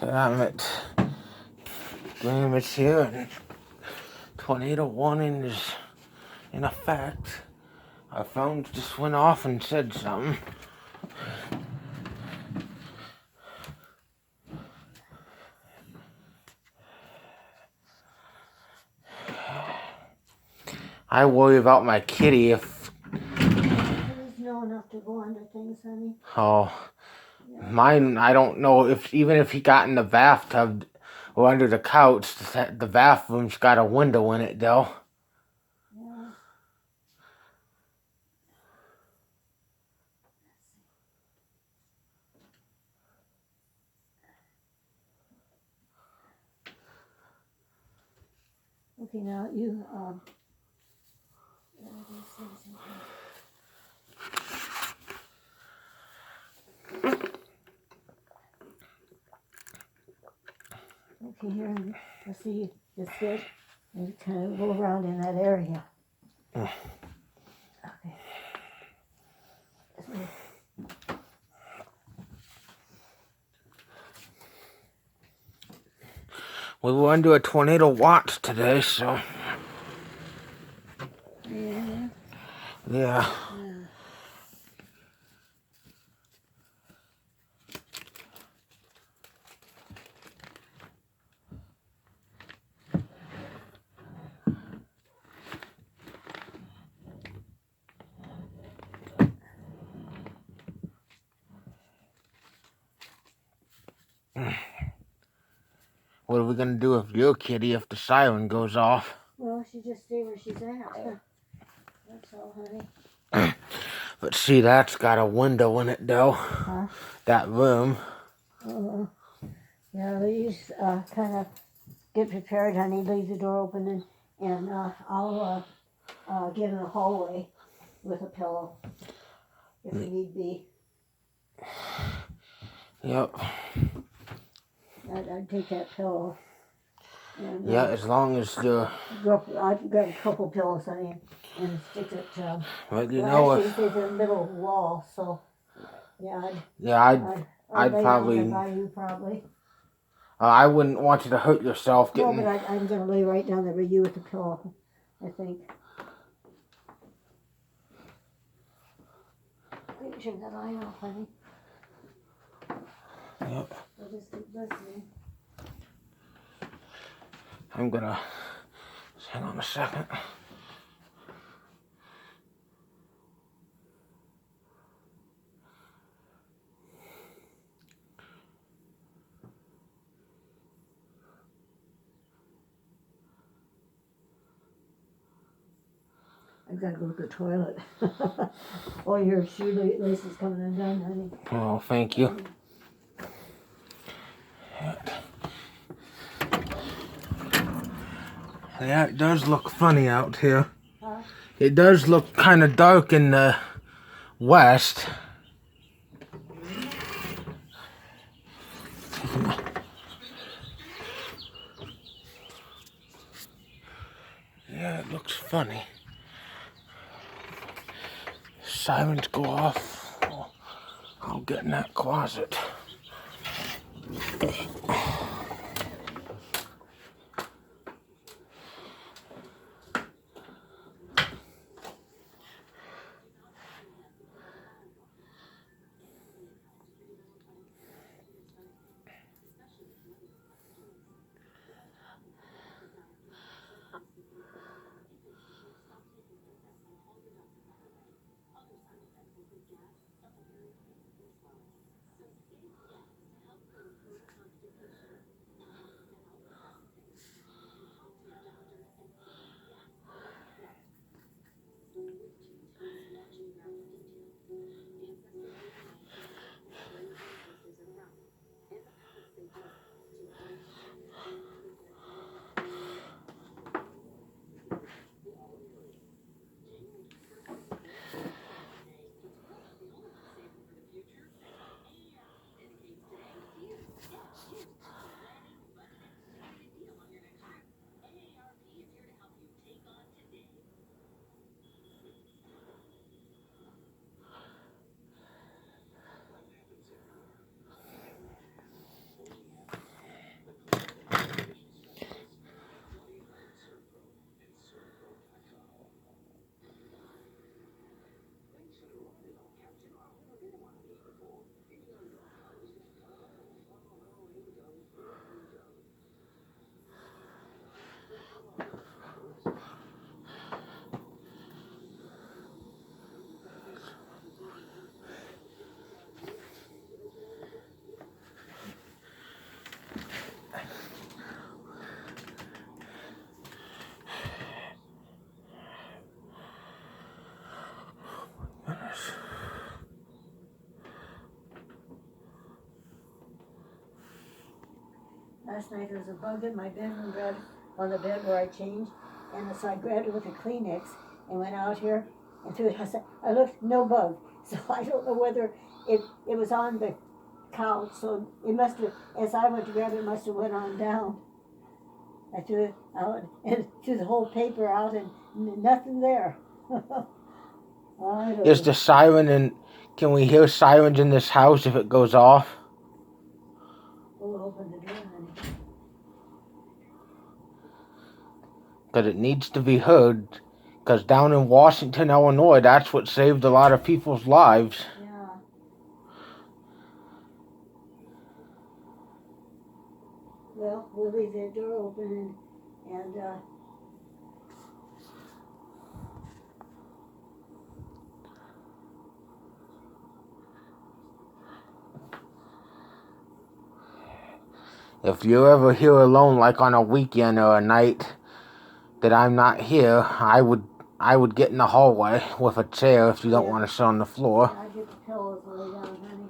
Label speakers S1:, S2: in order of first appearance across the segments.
S1: I'm at Greenwich here, and tornado warning is in effect. Our phone just went off and said something. I worry about my kitty if...
S2: There's no enough to go under things, honey.
S1: Oh, mine, I don't know if, even if he got in the bathtub or under the couch, the bathroom's got a window in it, though.
S2: Yeah. Okay, now you, okay, here, let's see, just sit and kind of go around in that area. Okay.
S1: We were under a tornado watch today, so...
S2: Yeah.
S1: Yeah. What are we gonna do with your kitty if the siren goes off?
S2: Well, she just stay where she's at. That's all, honey.
S1: But see, that's got a window in it, though.
S2: Huh?
S1: That room.
S2: Yeah, you just kind of get prepared, honey. Leave the door open, and I'll get in the hallway with a pillow if need be.
S1: Yep.
S2: I'd take that pillow. And,
S1: Yeah, as long as the...
S2: I've got a couple pillows, honey, and stick it.
S1: Well, you know,
S2: actually, it's in the middle of the wall, so yeah.
S1: I'd probably.
S2: Down there by you, probably.
S1: I wouldn't want you to hurt yourself getting.
S2: No, but I'm gonna lay right down there with you with the pillow, I think. Turn that light off, honey.
S1: Yep.
S2: I'll just keep listening.
S1: I'm gonna. Hang on a second.
S2: I've got to go to the toilet. Oh, your shoelace is coming undone, honey.
S1: Oh, thank you. Yeah, it does look funny out here.
S2: Huh?
S1: It does look kind of dark in the west. Yeah, it looks funny. Sirens go off. I'll get in that closet.
S2: Last night there was a bug in my bedroom bed, on the bed where I changed, and so I grabbed it with a Kleenex and went out here and threw it. I looked, no bug. So I don't know whether it was on the couch, so it must have, as I went to grab it, it must have went on down. I threw it out and threw the whole paper out and nothing there.
S1: Is the siren and can we hear sirens in this house if it goes off?
S2: We'll open the door, honey.
S1: Because it needs to be heard. Because down in Washington, Illinois, that's what saved a lot of people's lives.
S2: Yeah. Well, we'll leave that door open and
S1: if you're ever here alone, like on a weekend or a night that I'm not here, I would get in the hallway with a chair if you don't want to sit on the floor.
S2: I get the pillows lay down, honey.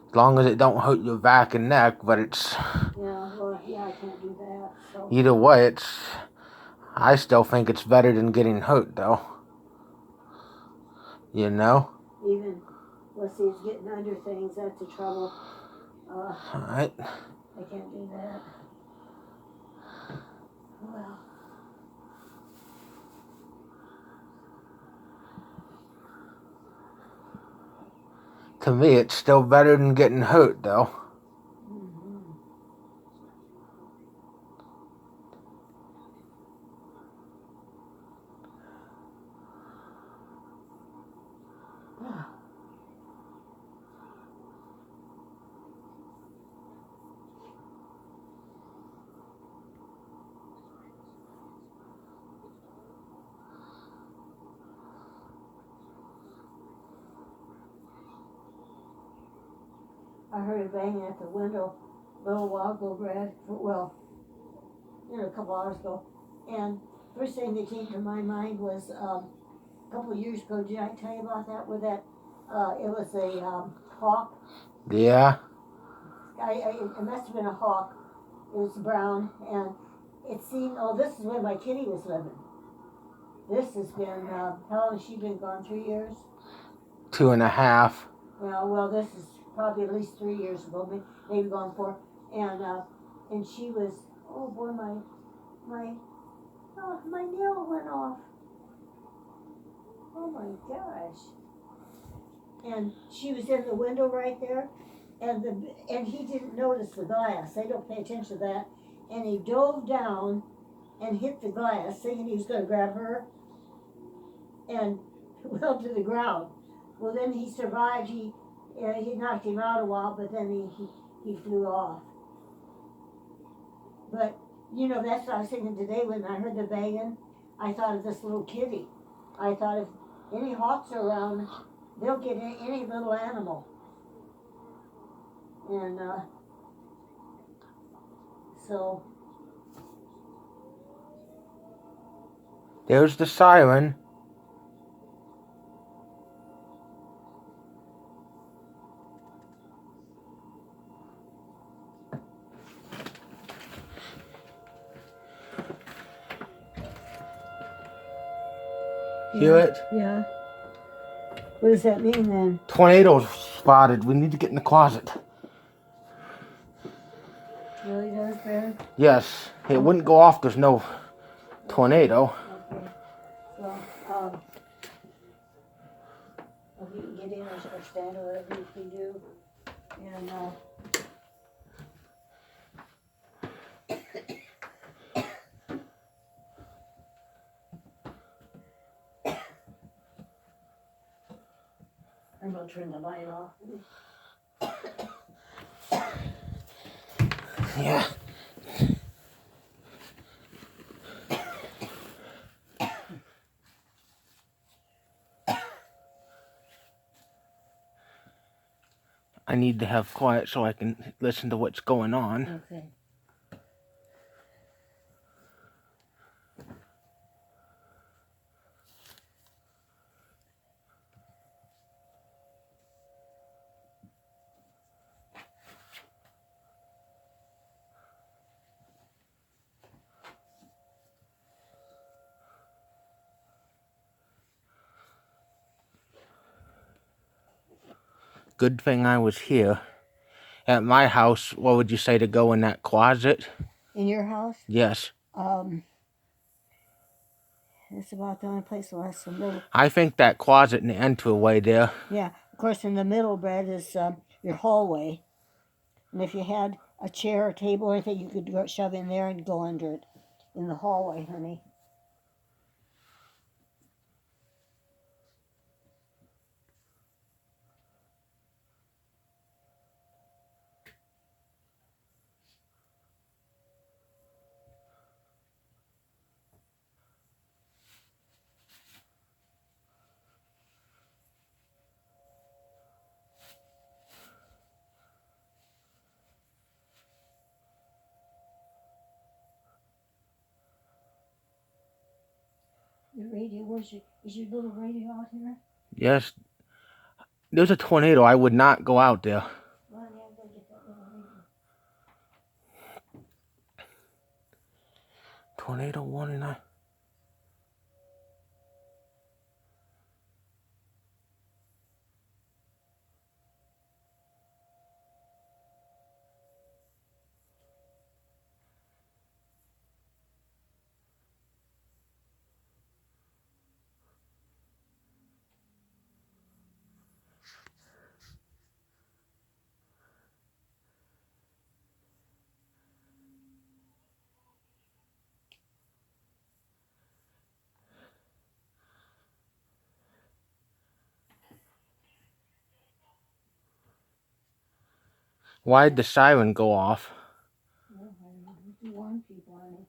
S1: As long as it don't hurt your back and neck, but it's...
S2: Yeah, well, yeah, I can't do that, so...
S1: Either way, I still think it's better than getting hurt, though. You know?
S2: Even, let's see, it's getting under things, that's the trouble.
S1: Alright.
S2: I can't do that. Well...
S1: To me, it's still better than getting hurt, though.
S2: Mm-hmm. I heard a banging at the window a little while ago, Brad. Well, a couple hours ago. And first thing that came to my mind was a couple of years ago. Did I tell you about that? Where that it was a hawk.
S1: Yeah.
S2: It must have been a hawk. It was brown, and it seemed. Oh, this is where my kitty was living. This has been. How long has she been gone? 3 years.
S1: 2.5.
S2: Yeah, well, this is probably at least 3 years ago, maybe gone 4. And she was, oh boy, my nail went off. Oh my gosh. And she was in the window right there, and he didn't notice the glass. They don't pay attention to that. And he dove down and hit the glass, thinking he was going to grab her, and fell to the ground. Well, then he survived. He knocked him out a while, but then he flew off. But, that's what I was thinking today when I heard the banging. I thought of this little kitty. I thought if any hawks are around, they'll get any little animal. And, so.
S1: There's the siren. Hear it?
S2: Yeah. What does that mean then?
S1: Tornadoes spotted. We need to get in the closet.
S2: Really does, Brad?
S1: Yes. It wouldn't go off. There's no tornado.
S2: Okay. Well, if you can get in or stand or whatever you can do. And, I'm going to turn the light off.
S1: Yeah. I need to have quiet so I can listen to what's going on.
S2: Okay.
S1: Good thing I was here. At my house, what would you say to go in that closet?
S2: In your house?
S1: Yes.
S2: It's about the only place that has some little.
S1: I think that closet in the entryway there.
S2: Yeah, of course, in the middle, Brad, is your hallway. And if you had a chair or table or anything, you could go, shove in there and go under it. In the hallway, honey. Your radio, is your little radio out here?
S1: Yes. There's a tornado. I would not go out there.
S2: Well, honey, I'm gonna get that little radio.
S1: Tornado warning. Why'd the siren go off?
S2: No, honey, to warn people, honey.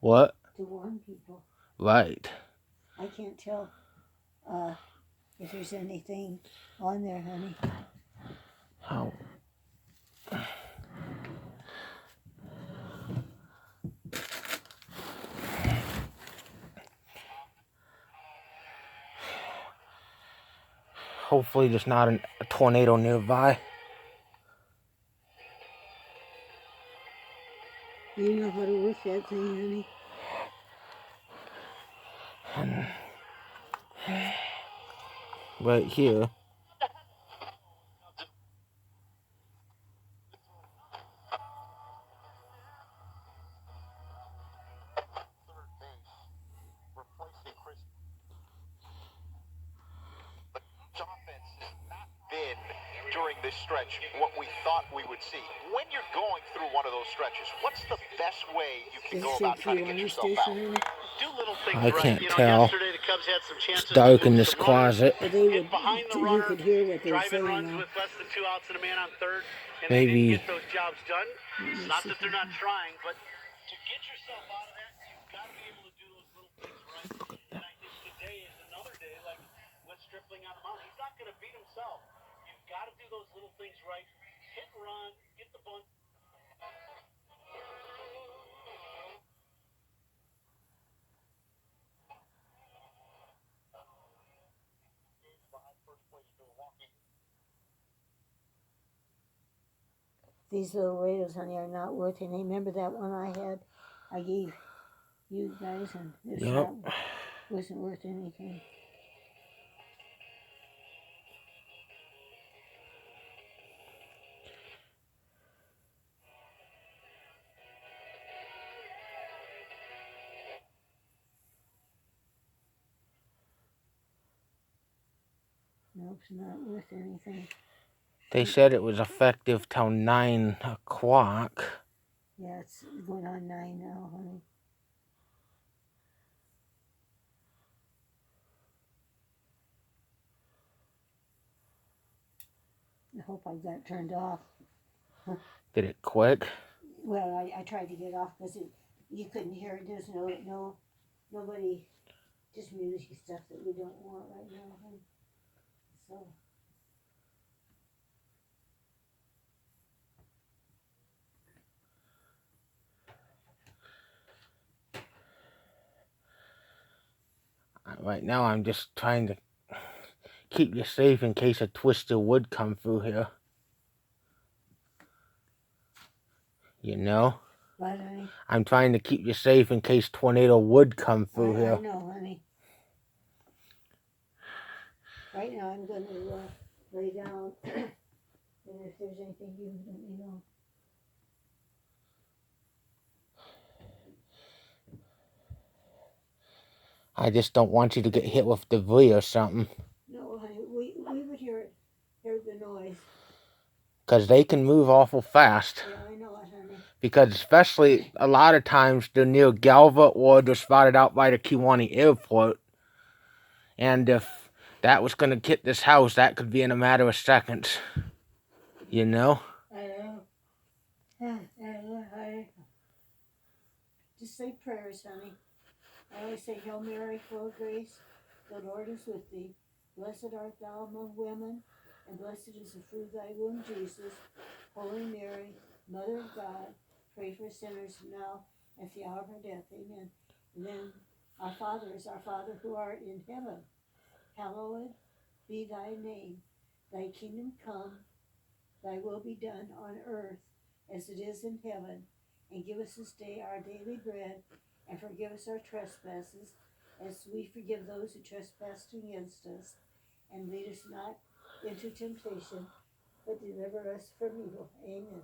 S1: What?
S2: To warn people.
S1: Right.
S2: I can't tell if there's anything on there, honey.
S1: How? Hopefully there's not a tornado nearby.
S2: You know how to work that thing, honey.
S1: Right here.
S3: During this stretch, what we thought we would see. When you're going through one of those stretches, what's the best way you can go about trying to get yourself out?
S2: Do
S3: little things
S1: I can't
S3: right.
S1: tell.
S3: Yesterday the Cubs had some chances.
S1: It's dark in this closet.
S2: But they would, you could hear what they were saying.
S3: Runs with less than 2 outs and a man on third, and
S1: Maybe.
S3: they didn't get those jobs done. Not that they're not trying, but to get yourself out of that, you've got to be able to do those little things right. And I think today is another day, like with Stripling on the mound. He's not going to beat himself. You've got to do those little things right. Hit and run, get the bunt.
S2: These little radios, honey, are not worth anything. Remember that one I had? I gave you guys, and it wasn't worth anything. Nope, it's not worth anything.
S1: They said it was effective till 9 o'clock.
S2: Yeah, it's going on 9 now, honey. I hope I got it turned off.
S1: Did it quick?
S2: Well, I tried to get it off because you couldn't hear it. There's nobody, just music stuff that we don't want right now, honey. So.
S1: Right now I'm just trying to keep you safe in case a twister would come through here. You know?
S2: What, honey?
S1: I'm trying to keep you safe in case tornado would come through here.
S2: I know, honey. Right now I'm going to lay down And if there's anything, you let me know.
S1: I just don't want you to get hit with debris or something.
S2: No, honey, we would hear the noise.
S1: Because they can move awful fast.
S2: Yeah, I know it, honey.
S1: Because especially a lot of times they're near Galva or they're spotted out by the Kewanee airport. And if that was going to hit this house, that could be in a matter of seconds. You know?
S2: I know. I just say prayers, honey. I always say, Hail Mary, full of grace, the Lord is with thee. Blessed art thou among women, and blessed is the fruit of thy womb, Jesus. Holy Mary, Mother of God, pray for sinners now and at the hour of our death. Amen. And then our Father is our Father who art in heaven. Hallowed be thy name. Thy kingdom come, thy will be done on earth as it is in heaven. And give us this day our daily bread, and forgive us our trespasses, as we forgive those who trespass against us. And lead us not into temptation, but deliver us from evil. Amen.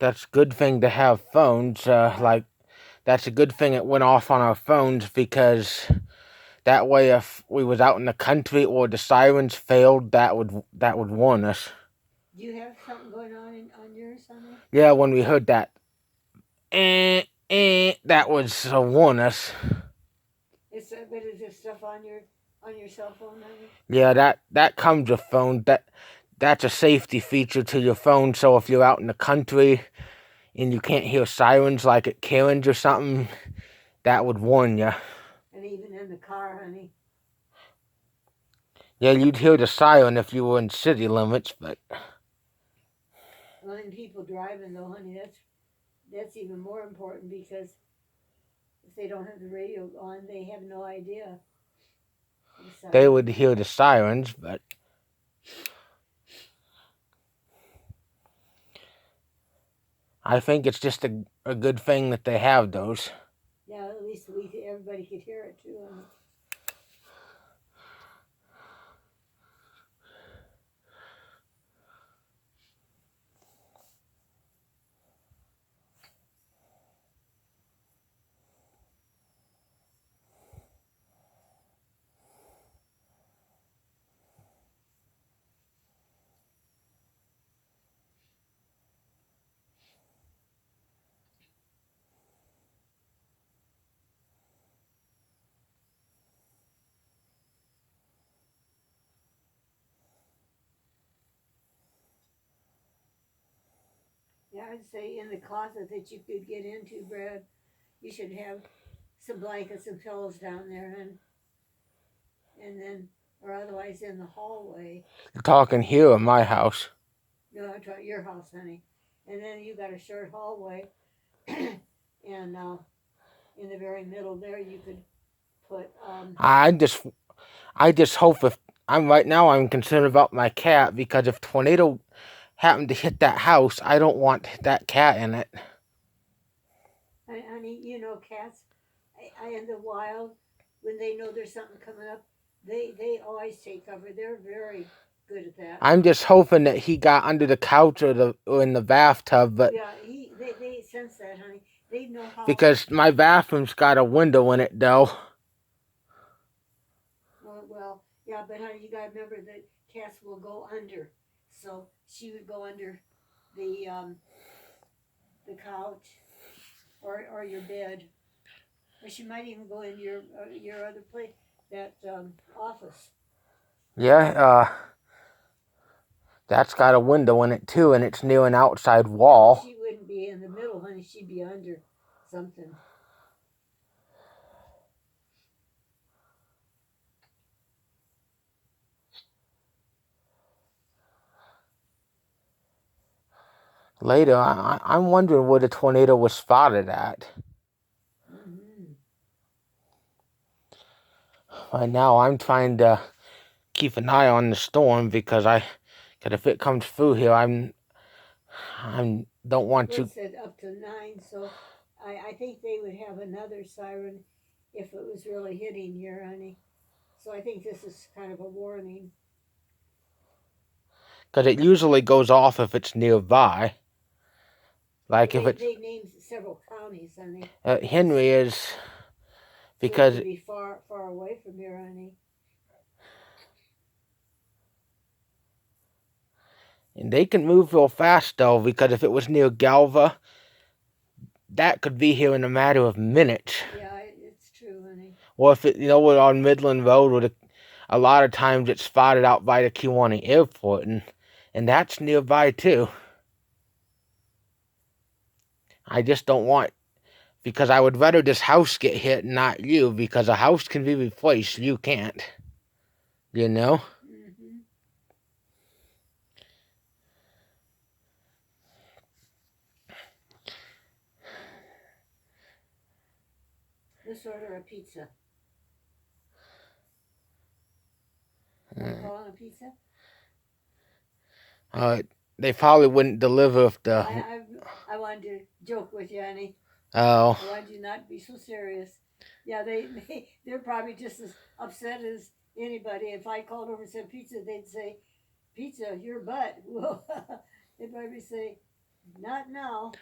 S1: That's a good thing to have phones. That's a good thing it went off on our phones because that way if we was out in the country or the sirens failed, that would warn us.
S2: Do you have something going on yours, honey?
S1: Yeah, when we heard that, that was warn us.
S2: But is there stuff on your cell phone, honey?
S1: Yeah, that comes with phone. That's a safety feature to your phone. So if you're out in the country and you can't hear sirens like at Cairns or something, that would warn you.
S2: And even in the car, honey.
S1: Yeah, you'd hear the siren if you were in city limits, but
S2: Well, and people driving though, honey, that's even more important because if they don't have the radio on, they have no idea.
S1: they would hear the sirens, but I think it's just a good thing that they have those.
S2: Yeah, at least everybody could hear it too, honey. Yeah, I'd say in the closet that you could get into, Brad, you should have some blankets and pillows down there, and then, or otherwise in the hallway.
S1: You're talking here in my house.
S2: No, I'm talking your house, honey. And then you got a short hallway, and in the very middle there, you could put.
S1: I just hope if I'm concerned about my cat because if tornado happened to hit that house, I don't want that cat in it.
S2: Honey, you know cats, in the wild, when they know there's something coming up, they always take cover. They're very good at that.
S1: I'm just hoping that he got under the couch or in the bathtub, but
S2: Yeah, they sense that, honey. They know how.
S1: because my bathroom's got a window in it though.
S2: Well, yeah, but honey, you gotta remember that cats will go under. So she would go under the couch or your bed, or she might even go in your other place, that office.
S1: Yeah, that's got a window in it too, and it's near an outside wall.
S2: She wouldn't be in the middle, honey. She'd be under something.
S1: Later, I'm wondering where the tornado was spotted at.
S2: Mm-hmm.
S1: Right now, I'm trying to keep an eye on the storm because if it comes through here, I don't want
S2: Well,
S1: you.
S2: it said up to 9, so I think they would have another siren if it was really hitting here, honey. So I think this is kind of a warning.
S1: Because it usually goes off if it's nearby. Like
S2: Well,
S1: if it's
S2: they named several counties, honey.
S1: Henry is,
S2: So
S1: because
S2: it could be far away from here, honey.
S1: and they can move real fast though. Because if it was near Galva, that could be here in a matter of minutes.
S2: Yeah, it's true, honey.
S1: Or if we're on Midland Road, where a lot of times it's spotted out by the Kewanee Airport, and that's nearby too. I just don't want, because I would rather this house get hit, not you, because a house can be replaced, you can't. You know?
S2: Mm-hmm. Let's order a pizza. Want to call on a pizza?
S1: They probably wouldn't deliver if the.
S2: I wanted to joke with you, honey.
S1: Oh.
S2: I wanted you not to be so serious. Yeah, they're probably just as upset as anybody. If I called over and said pizza, they'd say, "Pizza, your butt." Well, they'd probably say, "Not now,